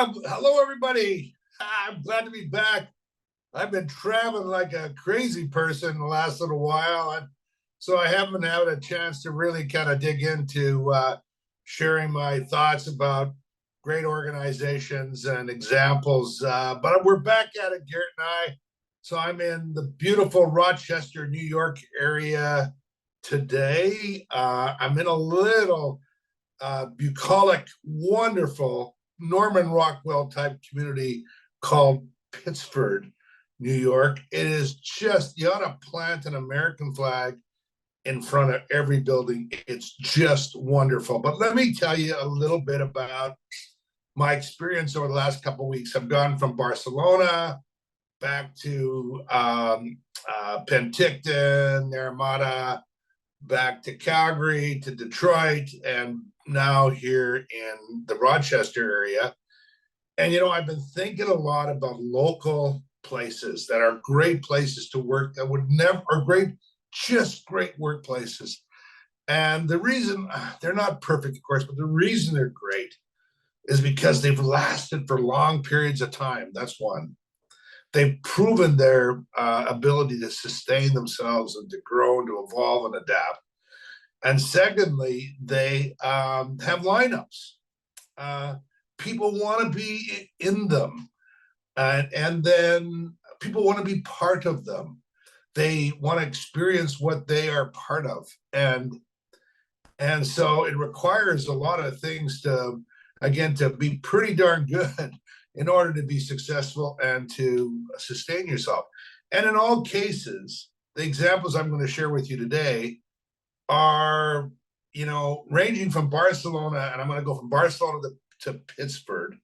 Hello, everybody. I'm glad to be back. I've been traveling like a crazy person the last little while, and so I haven't had a chance to really kind of dig into sharing my thoughts about great organizations and examples. But we're back at it, Garrett and I. So I'm in the beautiful Rochester, New York area today. I'm in a little bucolic, wonderful Norman Rockwell type community called Pittsford, New York. It is just, you ought to plant an American flag in front of every building. It's just wonderful. But let me tell you a little bit about my experience over the last couple of weeks. I've gone from Barcelona back to Penticton, Naramata, back to Calgary, to Detroit, and now here in the Rochester area. And, I've been thinking a lot about local places that are great places to work that would never, are great, just great workplaces. And the reason they're not perfect, of course, but the reason they're great is because they've lasted for long periods of time. That's one. They've proven their ability to sustain themselves and to grow and to evolve and adapt. And secondly, they have lineups. People want to be in them. And then people want to be part of them. They want to experience what they are part of. And so it requires a lot of things to be pretty darn good in order to be successful and to sustain yourself. And in all cases, the examples I'm going to share with you today are, ranging from Barcelona, and I'm going to go from Barcelona to Pittsburgh,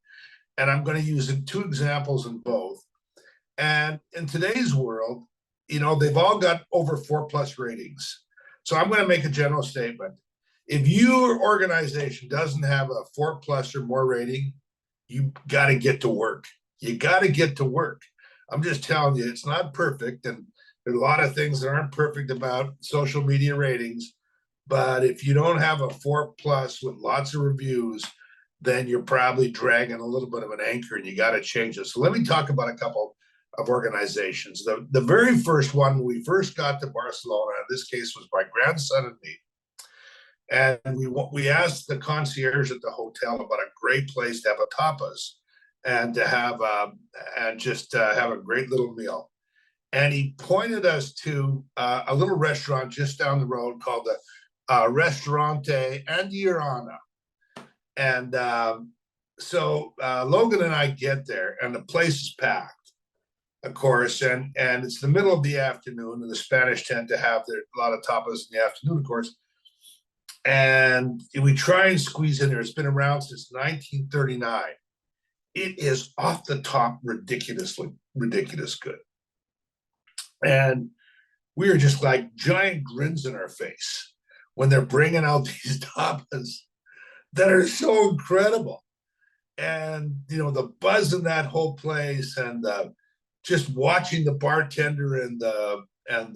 and I'm going to use two examples in both. And in today's world, they've all got over 4+ ratings. So I'm going to make a general statement. If your organization doesn't have a 4+ or more rating, you got to get to work. You got to get to work. I'm just telling you, it's not perfect. And there's a lot of things that aren't perfect about social media ratings. But if you don't have a 4+ with lots of reviews, then you're probably dragging a little bit of an anchor and you got to change it. So let me talk about a couple of organizations. The very first one, we first got to Barcelona, in this case was my grandson and me. And we asked the concierge at the hotel about a great place to have a tapas and to have have a great little meal. And he pointed us to a little restaurant just down the road called the Restaurante Andiorana. And so Logan and I get there, and the place is packed, of course, and it's the middle of the afternoon, and the Spanish tend to have a lot of tapas in the afternoon, of course. And we try and squeeze in there. It's been around since 1939. It is off the top ridiculous good. And we are just like giant grins in our face when they're bringing out these tapas that are so incredible. And, the buzz in that whole place, and just watching the bartender and in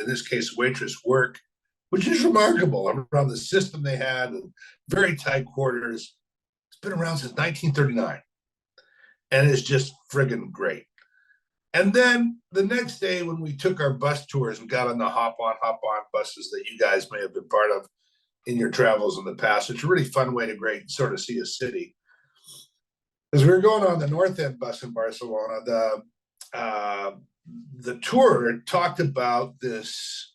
this case, waitress work, which is remarkable around the system they had, and very tight quarters. It's been around since 1939, and it's just friggin' great. And then the next day when we took our bus tours, we got on the hop-on buses that you guys may have been part of in your travels in the past. It's a really fun way to sort of see a city. As we were going on the North End bus in Barcelona, the tour talked about this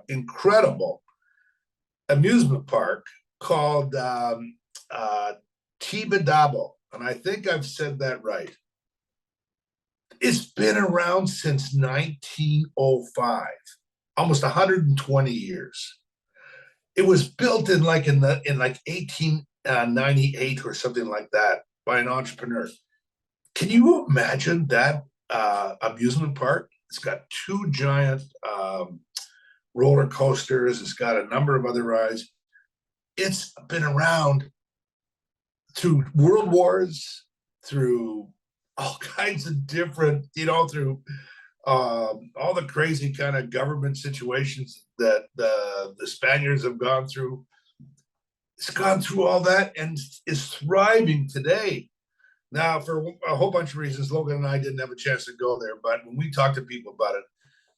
incredible amusement park called Tibidabo, and I think I've said that right. It's been around since 1905, almost 120 years. It was built in 1898 or something like that by an entrepreneur. Can you imagine that amusement park? It's got 2 giant roller coasters. It's got a number of other rides. It's been around through world wars, through all kinds of different, through all the crazy kind of government situations that the Spaniards have gone through. It's gone through all that and is thriving today. Now, for a whole bunch of reasons, Logan and I didn't have a chance to go there, but when we talked to people about it,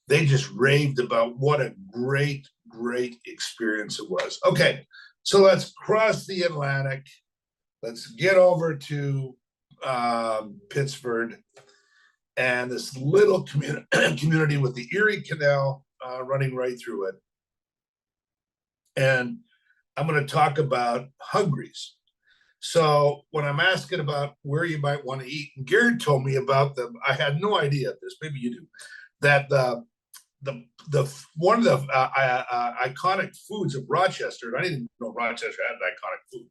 they just raved about what a great, great experience it was. Okay, so let's cross the Atlantic. Let's get over to Pittsburgh and this little community with the Erie Canal running right through it. And I'm going to talk about Hungries. So when I'm asking about where you might want to eat, and Garrett told me about them, I had no idea of this. Maybe you do. That the one of the iconic foods of Rochester, and I didn't know Rochester had an iconic food,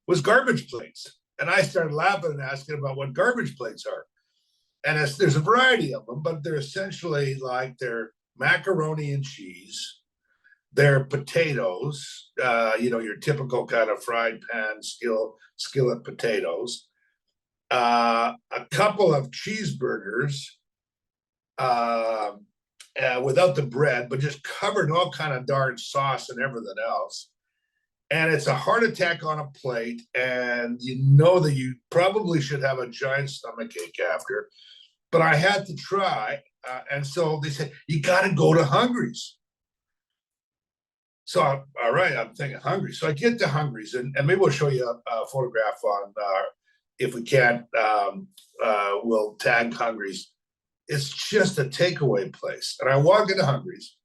was garbage plates. And I started laughing and asking about what garbage plates are. And there's a variety of them, but they're essentially like they're macaroni and cheese. They're potatoes, your typical kind of fried pan skillet potatoes, a couple of cheeseburgers without the bread, but just covered in all kind of darn sauce and everything else. And it's a heart attack on a plate, and you know that you probably should have a giant stomach ache after. But I had to try, and so they said, you got to go to Hungry's. So, all right, I'm thinking Hungry. So I get to Hungry's, and maybe we'll show you a photograph on, if we can't, we'll tag Hungry's. It's just a takeaway place. And I walk into Hungry's,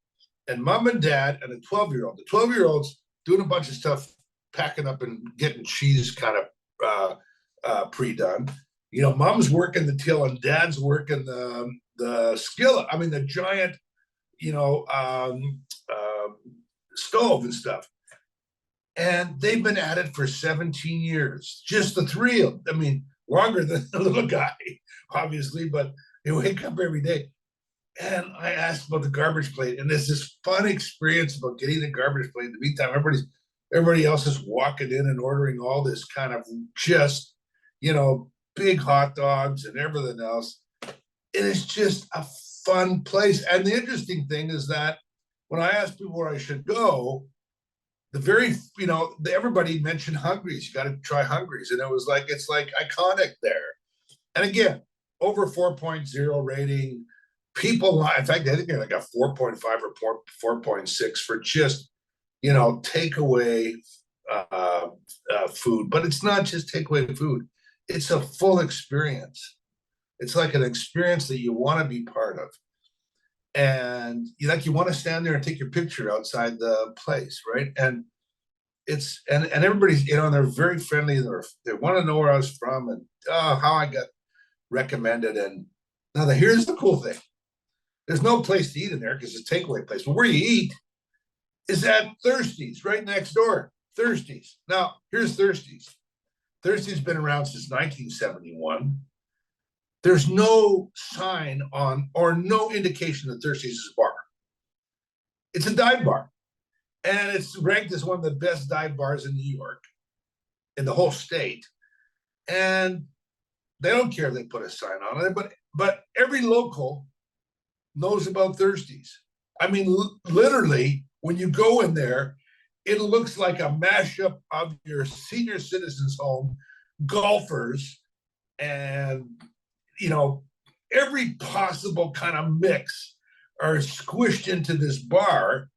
and mom and dad and a 12-year-old. The 12-year-old's doing a bunch of stuff, packing up and getting cheese kind of pre-done. Mom's working the till and dad's working the skillet. I mean, the giant, stove and stuff. And they've been at it for 17 years, just the three of them. I mean, longer than the little guy, obviously, but they wake up every day. And I asked about the garbage plate, and there's this fun experience about getting the garbage plate. In the meantime, everybody else is walking in and ordering all this kind of just, big hot dogs and everything else. It is just a fun place. And the interesting thing is that when I asked people where I should go, everybody mentioned Hungry's. You got to try Hungry's. And it's like iconic there. And again, over 4.0 rating. People, in fact, I think they're like a 4.5 or 4.6 for just, takeaway food. But it's not just takeaway food. It's a full experience. It's like an experience that you want to be part of. And you want to stand there and take your picture outside the place, right? And it's and everybody's and they're very friendly. They want to know where I was from and how I got recommended. And now here's the cool thing: there's no place to eat in there because it's a takeaway place. But where you eat is at Thirsties, right next door. Thirsties. Now here's Thirsties. Thirsties been around since 1971. There's no sign on or no indication that Thirsties is a bar. It's a dive bar. And it's ranked as one of the best dive bars in New York, in the whole state. And they don't care if they put a sign on it, but every local knows about Thirsties. I mean, literally, when you go in there, it looks like a mashup of your senior citizens home, golfers, and every possible kind of mix are squished into this bar.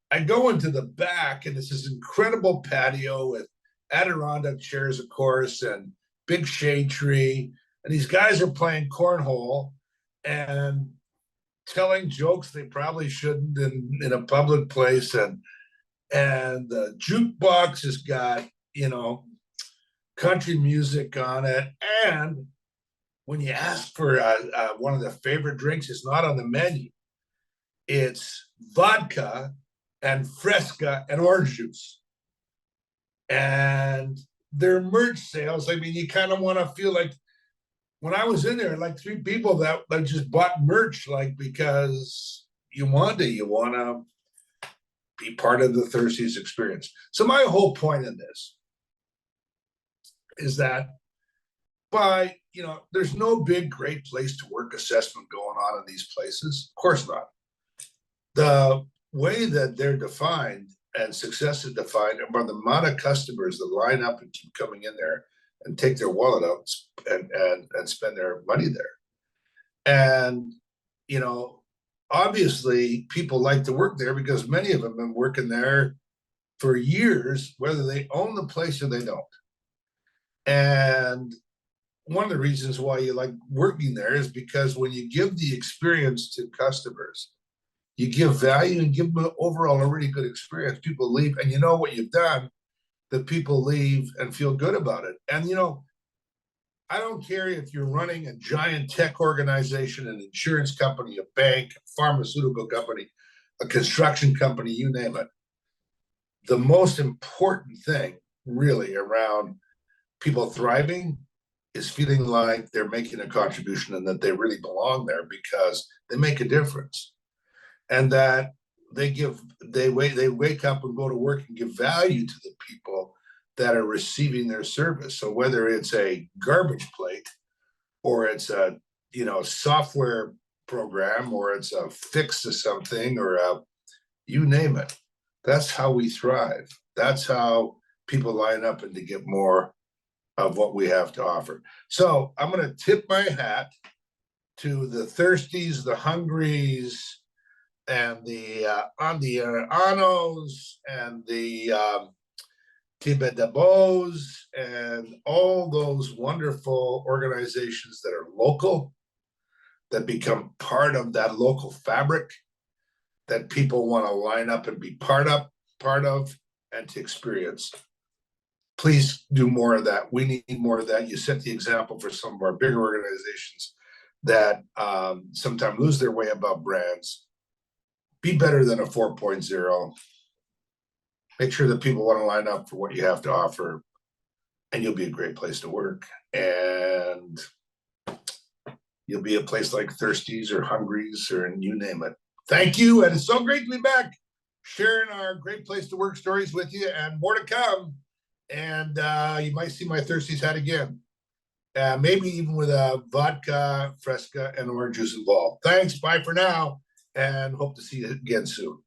I go into the back, and it's this incredible patio with Adirondack chairs, of course, and big shade tree. And these guys are playing cornhole and telling jokes they probably shouldn't in a public place. And the jukebox has got, country music on it. And when you ask for one of the favorite drinks, it's not on the menu. It's vodka and Fresca and orange juice. And their merch sales, I mean, you kind of want to feel like, when I was in there, like 3 people that just bought merch, like, because you want to be part of the Thirsties experience. So my whole point in this is that there's no big, great place to work assessment going on in these places. Of course not. The way that they're defined and success is defined by the amount of customers that line up and keep coming in there and take their wallet out and spend their money there. And, you know, obviously people like to work there because many of them have been working there for years, whether they own the place or they don't. And one of the reasons why you like working there is because when you give the experience to customers, you give value and give them overall a really good experience. People leave and you know what you've done, that people leave and feel good about it. And, you know, I don't care if you're running a giant tech organization, an insurance company, a bank, a pharmaceutical company, a construction company, you name it. The most important thing really around people thriving is feeling like they're making a contribution and that they really belong there because they make a difference. And that they wake up and go to work and give value to the people that are receiving their service. So whether it's a garbage plate or it's a, you know, software program or it's a fix to something or you name it, that's how we thrive. That's how people line up and to get more of what we have to offer. So I'm going to tip my hat to the thirsties, the hungries, and the Andianos and the Tibetabos and all those wonderful organizations that are local, that become part of that local fabric, that people want to line up and be part of, and to experience. Please do more of that. We need more of that. You set the example for some of our bigger organizations that sometimes lose their way about brands. Be better than a 4.0. Make sure that people want to line up for what you have to offer, and you'll be a great place to work. And you'll be a place like Thirsties or Hungries or you name it. Thank you. And it's so great to be back sharing our great place to work stories with you, and more to come. And you might see my Thirsties hat again. Maybe even with a vodka, fresca, and orange juice involved. Thanks. Bye for now. And hope to see you again soon.